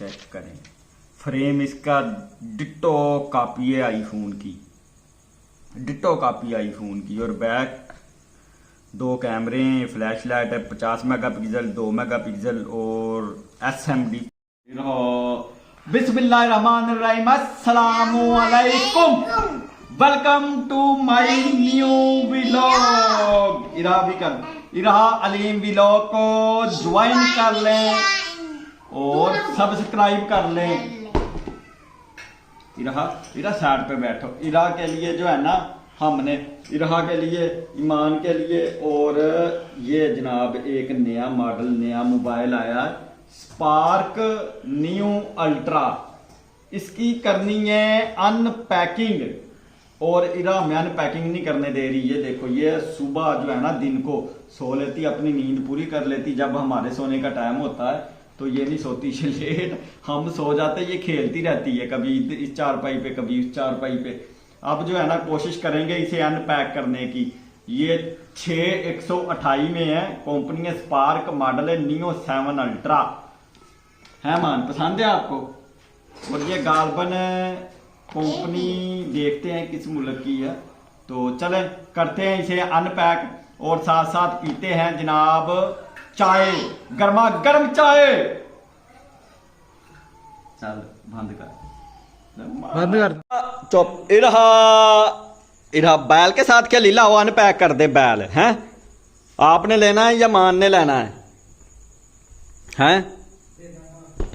Check करें। Frame इसका ditto copy है आईफोन की, डिट्टो कॉपी आईफोन की। और बैक 2 कैमरे, फ्लैश लाइट है 50 मेगापिक्सल, 2 मेगापिक्सल और SMD। बिस्मिल्लाहिर्रहमानिर्रहीम, अस्सलामु अलैकुम, welcome to my new vlog. Irha Aleem vlog को ज्वाइन कर लें और सब्सक्राइब कर लें। इरहा साइड पे बैठो। इरहा के लिए जो है ना, हमने इरहा के लिए, ईमान के लिए, और ये जनाब एक नया मॉडल, नया मोबाइल आया है, स्पार्क न्यू अल्ट्रा। इसकी करनी है अनपैकिंग, और इरा हमें अनपैकिंग नहीं करने दे रही। ये देखो, ये सुबह जो है ना, दिन को सो लेती, अपनी नींद पूरी कर लेती। जब हमारे सोने का टाइम होता है तो ये नहीं सोती, ये लेट हम सो जाते, ये खेलती रहती है, कभी इस चारपाई पे, कभी इस चारपाई पे। अब जो है ना, कोशिश करेंगे इसे अनपैक करने की। ये 6128 में है, कंपनी है स्पार्क, मॉडल है नियो 7 अल्ट्रा। है मान, पसंद है आपको? और ये गालबन कंपनी, देखते हैं किस मुल्क की है। तो चले करते हैं इसे अनपैक, और साथ साथ पीते हैं जनाब चाय, गर्मा गर्म चाय। चल बंद कर। चुप। इरहा बैल के साथ क्या लीला हो? अनपैक कर दे बैल। हैं, आपने लेना है या मान ने लेना है?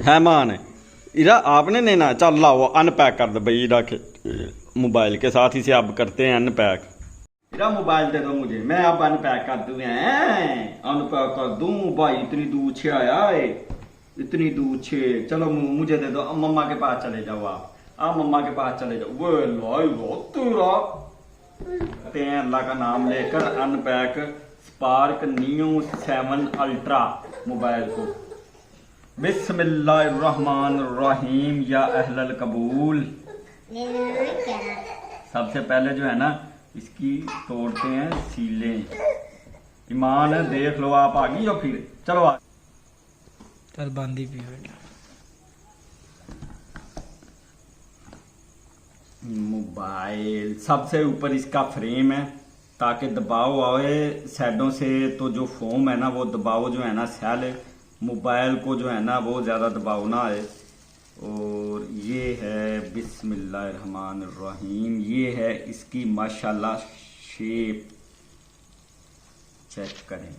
है मान, इरा आपने लेना है। चल लाओ अनपैक कर दे भाई इरा के मोबाइल के साथ। इसे अब करते हैं अनपैक। इरा मोबाइल दे दो मुझे, मैं अब अनपैक कर दूं। अनपैक कर दूं भाई, इतनी दूर से आया है, इतनी दूर से। चलो मुझे दे दो, मम्मा के पास चले जाओ। आप मम्मा के पास चले जाओ। वो लाई तेरा करते हैं अल्लाह का नाम लेकर unpack spark neo 7 ultra mobile को। बिस्मिल्लाहिर्रहमानिर्रहीम, या अहलल कबूल। सबसे पहले जो है ना, इसकी तोड़ते हैं सीले। ईमान देख लो, आप आ गई हो फिर? चलो आ। चल बांधी भी मोबाइल सबसे ऊपर इसका फ्रेम है, ताकि दबाव आए साइडों से, तो जो फोम है ना, वो दबाव जो है ना सहले, मोबाइल को जो है ना वो ज़्यादा दबाव ना आए। और ये है बिस्मिल्लाहिर्रहमानिर्रहीम, ये है इसकी माशाल्लाह शेप। चेक करें।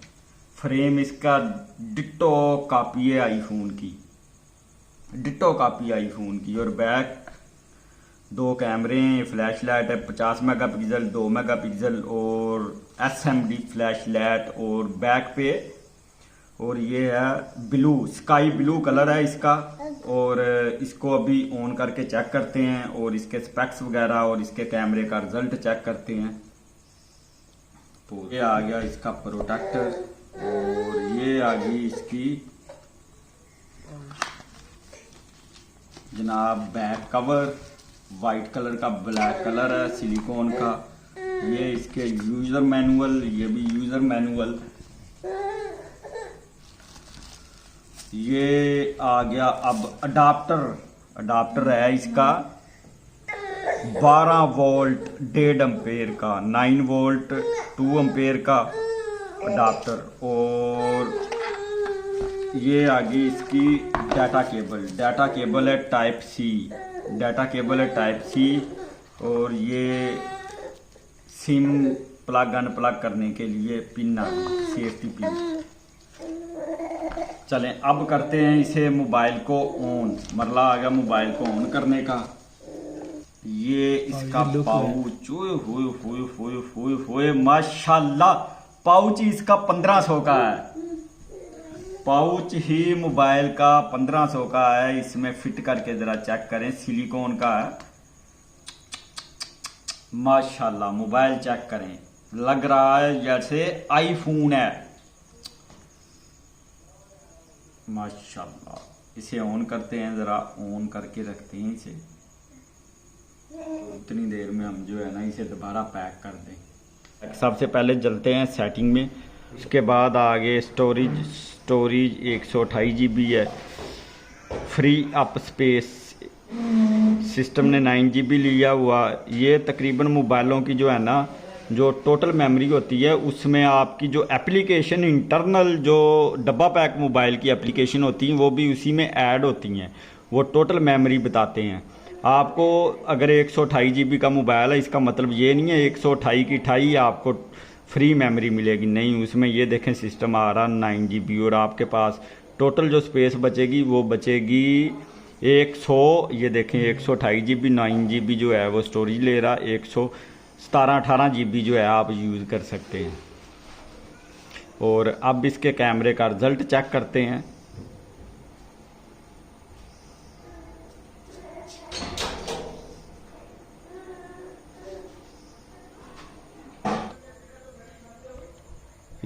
फ्रेम इसका डिट्टो कॉपी है आईफोन की, डिट्टो कॉपी आईफोन की। और बैक 2 कैमरे, फ्लैश लाइट है 50 मेगापिक्सल, 2 मेगापिक्सल और SMD फ्लैश लाइट। और बैक पे, और ये है ब्लू, स्काई ब्लू कलर है इसका। और इसको अभी ऑन करके चेक करते हैं, और इसके स्पेक्स वगैरह और इसके कैमरे का रिजल्ट चेक करते हैं। तो ये आ गया इसका प्रोटेक्टर, और ये आ गई इसकी जनाब बैक कवर, वाइट कलर का, ब्लैक कलर है सिलिकॉन का। ये इसके यूजर मैनुअल, ये भी यूजर मैनुअल। ये आ गया अब अडाप्टर है इसका 12 वोल्ट 1.5 एम्पेयर का, 9 वोल्ट 2 एम्पेयर का अडाप्टर। और ये आ गई इसकी डाटा केबल है टाइप सी, डाटा केबल है टाइप सी। और ये सिम प्लग अनप्लग करने के लिए पिन आ गई, सेफ्टी पिन। चलें अब करते हैं इसे मोबाइल को ऑन। मरला आ गया मोबाइल को ऑन करने का। ये इसका पाउच, होए माशाल्लाह, पाउच इसका 1500 का है। पाउच ही मोबाइल का 1500 का है। इसमें फिट करके जरा चेक करें, सिलिकॉन का है माशाल्लाह। मोबाइल चेक करें, लग रहा है जैसे आईफोन है माशाल्लाह। इसे ऑन करते हैं, जरा ऑन करके रखते हैं इसे। उतनी देर में हम जो है ना इसे दोबारा पैक कर दें। सबसे पहले चलते हैं सेटिंग में, उसके बाद आगे स्टोरेज 128 GB है। फ्री अप स्पेस सिस्टम ने 9 GB लिया हुआ। ये तकरीबन मोबाइलों की जो है ना, जो टोटल मेमोरी होती है उसमें आपकी जो एप्लीकेशन इंटरनल जो डब्बा पैक मोबाइल की एप्लीकेशन होती हैं वो भी उसी में ऐड होती हैं, वो टोटल मेमोरी बताते हैं आपको। अगर 128 GB का मोबाइल है, इसका मतलब ये नहीं है 128 की 28 आपको फ्री मेमोरी मिलेगी, नहीं। उसमें ये देखें सिस्टम आ रहा 9 GB, और आपके पास टोटल जो स्पेस बचेगी वो बचेगी 100, ये देखें 128 GB, 9 GB जो है वो स्टोरेज ले रहा, 117-18 GB जो है आप यूज़ कर सकते हैं। और अब इसके कैमरे का रिजल्ट चेक करते हैं।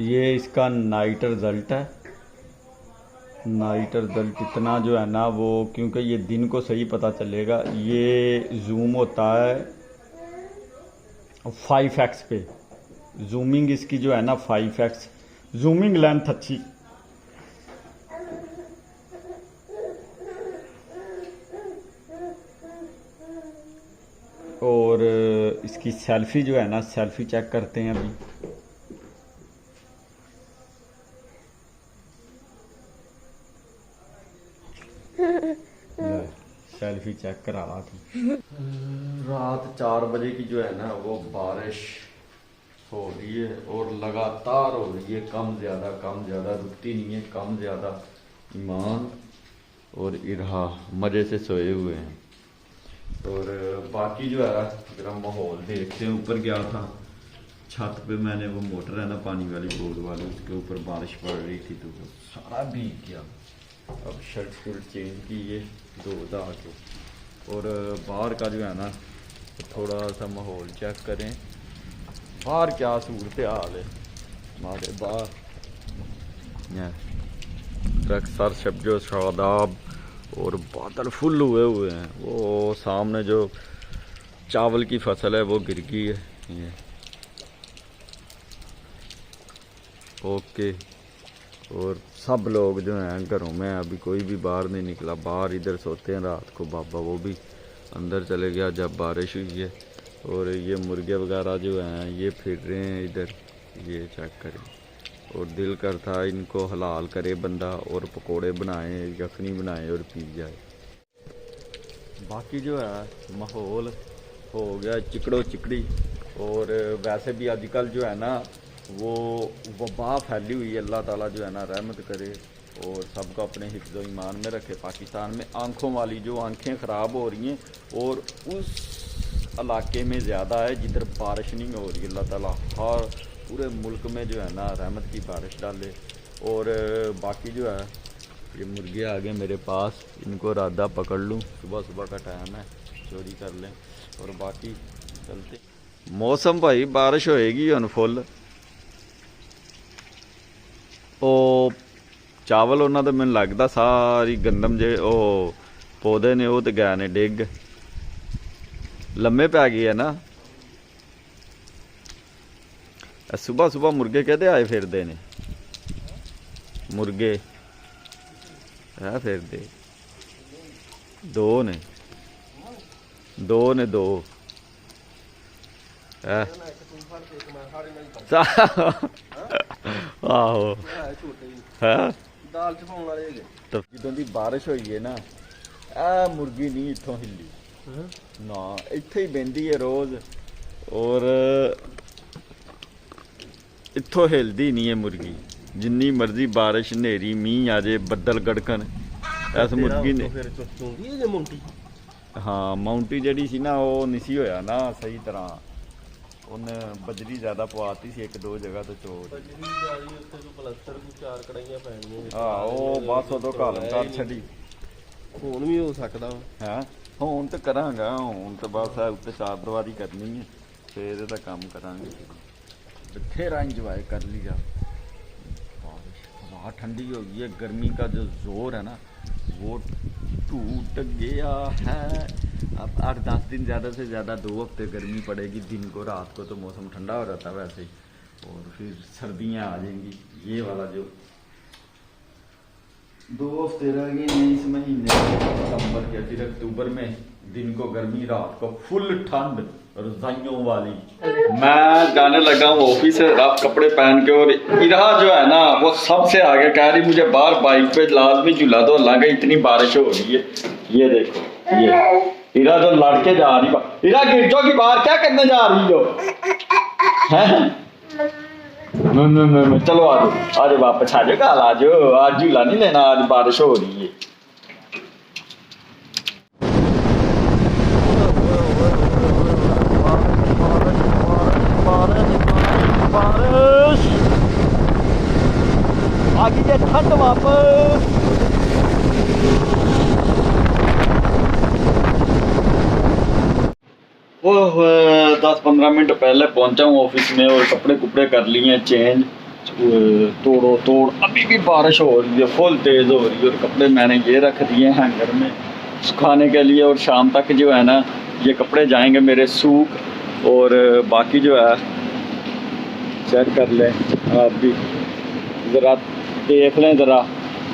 ये इसका नाइट रिजल्ट है। नाइट रिजल्ट इतना जो है ना वो, क्योंकि ये दिन को सही पता चलेगा, ये जूम होता है 5x पे, जूमिंग इसकी जो है ना 5x, जूमिंग लेंथ अच्छी। और इसकी सेल्फी जो है ना, सेल्फी चेक करते हैं अभी। सेल्फी चेक करा रहा था। रात 4 बजे की जो है ना वो बारिश हो रही है और लगातार हो रही है, कम ज़्यादा रुकती नहीं है, कम ज़्यादा। ईमान और इरहा मज़े से सोए हुए हैं। और बाकी जो है अगर हम माहौल देखते हैं, ऊपर गया था छत पे, मैंने वो मोटर है ना पानी वाली बोर्ड वाली, उसके ऊपर बारिश पड़ रही थी तो वो सारा भीग गया। अब शर्ट चेंज की ये दो के, और बाहर का जो है ना थोड़ा सा माहौल चेक करें, बाहर क्या सूरत हाल है हमारे बाहर। अक्सर शब्जो शादाब और बादल फुल हुए हैं। वो सामने जो चावल की फसल है वो गिर गई है ये। ओके। और सब लोग जो हैं घरों में, अभी कोई भी बाहर नहीं निकला, बाहर इधर सोते हैं रात को, बाबा वो भी अंदर चले गया जब बारिश हुई है। और ये मुर्गे वगैरह जो हैं ये फिर रहे हैं इधर, ये चेक करें। और दिल करता इनको हलाल करे बंदा और पकोड़े बनाए, यखनी बनाए और पी जाए। बाकी जो है माहौल हो गया चिकड़ो चिकड़ी। और वैसे भी आजकल जो है ना वो वबा फैली हुई है, अल्लाह ताला जो है ना रहमत करे और सबको अपने हिफ्ज़ व ईमान में रखे। पाकिस्तान में आँखों वाली जो आँखें ख़राब हो रही हैं, और उस इलाके में ज़्यादा है जिधर बारिश नहीं हो रही। अल्लाह ताला हर पूरे मुल्क में जो है ना रहमत की बारिश डाले। और बाकी जो है ये मुर्गे आ गए मेरे पास, इनको राधा पकड़ लूँ, सुबह सुबह का टाइम है, चोरी कर लें। और बाकी चलते मौसम भाई बारिश होएगी अनफुल। ਉਹ ਚਾਵਲ ਉਹਨਾਂ ਦਾ ਮੈਨੂੰ ਲੱਗਦਾ ਸਾਰੀ ਗੰਦਮ ਜੇ ਉਹ ਪੌਦੇ ਨੇ ਉਹ ਤੇ ਗਏ ਨੇ ਡਿੱਗ, ਲੰਮੇ ਪੈ ਗਏ ਆ ਨਾ। ਸੁਬਹ ਸੁਬਹ ਮੁਰਗੇ ਕਿਹਦੇ ਆਏ ਫਿਰਦੇ ਨੇ, ਮੁਰਗੇ ਹੈ ਫਿਰਦੇ, ਦੋ ਨੇ ਦੋ ਹੈ। ਆਹੋ ਹੈ ਦਾਲ ਚ ਪਾਉਣ ਵਾਲੇ ਹੈਗੇ। ਤਾਂ ਜਦੋਂ ਦੀ ਬਾਰਿਸ਼ ਹੋਈ ਹੈ ਨਾ, ਇਹ ਮੁਰਗੀ ਨਹੀਂ ਇੱਥੋਂ ਹਿੱਲੀ ਨਾ, ਇੱਥੇ ਹੀ ਬਹਿੰਦੀ ਹੈ ਰੋਜ਼। ਔਰ ਇੱਥੋਂ ਹਿਲਦੀ ਨਹੀਂ ਹੈ ਮੁਰਗੀ, ਜਿੰਨੀ ਮਰਜ਼ੀ ਬਾਰਿਸ਼ ਹਨੇਰੀ ਮੀਂਹ ਆ ਜੇ ਬੱਦਲ ਗੜਕਣ, ਇਸ ਮੁਰਗੀ ਨੇ। ਹਾਂ ਮਾਊਂਟੀ ਜਿਹੜੀ ਸੀ ਨਾ ਉਹ ਨਹੀਂ ਸੀ ਹੋਇਆ ਨਾ ਸਹੀ ਤਰ੍ਹਾਂ, ਉਹਨੇ ਬਜਰੀ ਜ਼ਿਆਦਾ ਪਵਾਤੀ ਸੀ ਇੱਕ ਦੋ ਜਗ੍ਹਾ ਤੋਂ ਚੋਰ। ਬਜਰੀ ਜ਼ਿਆਦੀ ਉੱਤੇ ਤੋਂ ਪਲਸਤਰ ਨੂੰ 4 ਕੜਾਈਆਂ ਪੈਣੀਆਂ। ਹਾਂ ਉਹ ਬਸ ਉਦੋਂ ਕਾਲਮ ਕਰ ਛੱਡੀ। ਹੁਣ ਵੀ ਹੋ ਸਕਦਾ ਹੈ, ਹੁਣ ਤਾਂ ਕਰਾਂਗਾ, ਹੁਣ ਤਾਂ ਬਸ ਉੱਤੇ ਚਾਰ ਦੀਵਾਰੀ ਕਰਨੀ ਹੈ, ਫਿਰ ਇਹਦਾ ਕੰਮ ਕਰਾਂਗੇ। बथेरा इंजॉय कर लिया। हवा ठंडी हो गई है, गर्मी का जो जोर है ना वो टूट गया है। अब 8-10 दिन ज़्यादा से ज़्यादा 2 हफ्ते गर्मी पड़ेगी, दिन को रात को तो मौसम ठंडा हो जाता है वैसे ही, और फिर सर्दियाँ आ जाएंगी। ये वाला जो 2 हफ्ते रह गए हैं इस महीने, सितंबर के, फिर अक्टूबर में दिन को गर्मी, रात को फुल ठंड, रजाइयों वाली। मैं जाने लगा हूँ ऑफिस से रफ कपड़े पहन के, और इरा जो है ना वो सबसे आगे कह रही मुझे बाहर बाइक पे लाजमी झूला दो, लगा इतनी बारिश हो रही है। ये देखो, ये इरा जो लड़के जा रही, इरा गिरजो की बाहर क्या करने जा रही हो हैं? चलो आज वापस आ जाओ, कल आ जाओ, आज झूला नहीं लेना, आज बारिश हो रही है। बारिश आ गई है ठंड वापस। ओह 10-15 मिनट पहले पहुंचा हूँ ऑफिस में, और कपड़े कुपड़े कर लिए हैं चेंज, तोड़ो तोड़। अभी भी बारिश हो रही है, फुल तेज हो रही है, और कपड़े मैंने ये रख दिए हैं हैंगर में सुखाने के लिए, और शाम तक जो है ना ये कपड़े जाएंगे मेरे सूख। और बाकी जो है चेक कर लें आप भी, ज़रा देख लें ज़रा,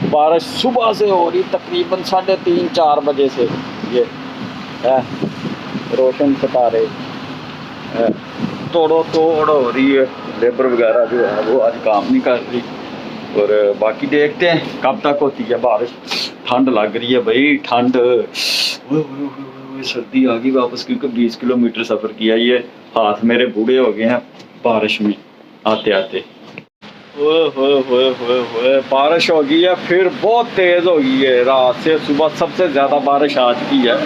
बारिश सुबह से हो रही तकरीबन 3:30-4 बजे से, ये है रोशन सितारे, तोड़ो तोड़ हो रही है। लेबर वगैरह जो है वो आज काम नहीं कर रही, और बाकी देखते हैं कब तक होती है बारिश। ठंड लग रही है भाई, ठंड, सर्दी आ गई वापस, क्योंकि 20 किलोमीटर सफ़र किया, ये हाथ मेरे बूढ़े हो गए हैं बारिश में आते आते। ओए बारिश हो गई है, फिर बहुत तेज़ हो गई है। रात से सुबह सबसे ज़्यादा बारिश आज की है।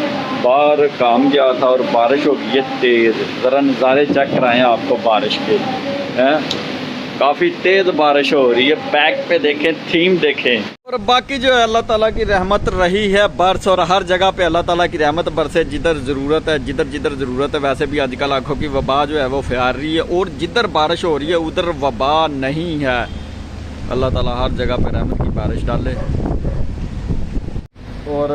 बाहर काम गया था और बारिश हो गई है तेज़। ज़रा नज़ारे चेक कराएं आपको बारिश के, हैं काफ़ी तेज़ बारिश हो रही है। बैक पे देखें, थीम देखें। और बाकी जो है अल्लाह ताला की रहमत रही है बरस, और हर जगह पे अल्लाह ताला की रहमत बरसे जिधर ज़रूरत है, जिधर जिधर ज़रूरत है। वैसे भी आजकल आँखों की वबा जो है वो फैल रही है, और जिधर बारिश हो रही है उधर वबा नहीं है। अल्लाह ताला हर जगह पे रहमत की बारिश डाले। और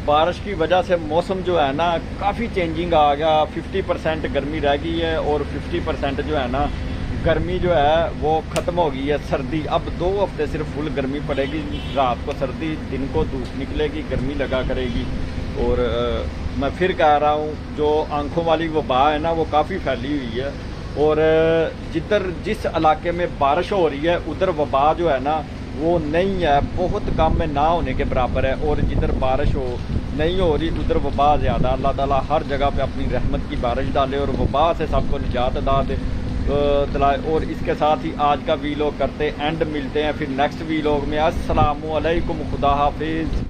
बारिश की वजह से मौसम जो है ना काफ़ी चेंजिंग आ गया। 50% गर्मी रह गई है, और 50% जो है ना गर्मी जो है वो ख़त्म हो गई है। सर्दी अब 2 हफ्ते सिर्फ फुल गर्मी पड़ेगी, रात को सर्दी, दिन को धूप निकलेगी, गर्मी लगा करेगी। और मैं फिर कह रहा हूँ, जो आँखों वाली वबा है ना वो काफ़ी फैली हुई है, और जिस इलाके में बारिश हो रही है उधर वबा जो है ना वो नहीं है, बहुत कम में ना होने के बराबर है। और जिधर बारिश नहीं हो रही उधर वबा ज़्यादा। अल्लाह ताला हर जगह पे अपनी रहमत की बारिश डाले, और वबा से सबको निजात दिलाए। और इसके साथ ही आज का वीलॉग करते एंड, मिलते हैं फिर नेक्स्ट वीलॉग में। अस्सलामु अलैकुम, खुदा हाफिज़।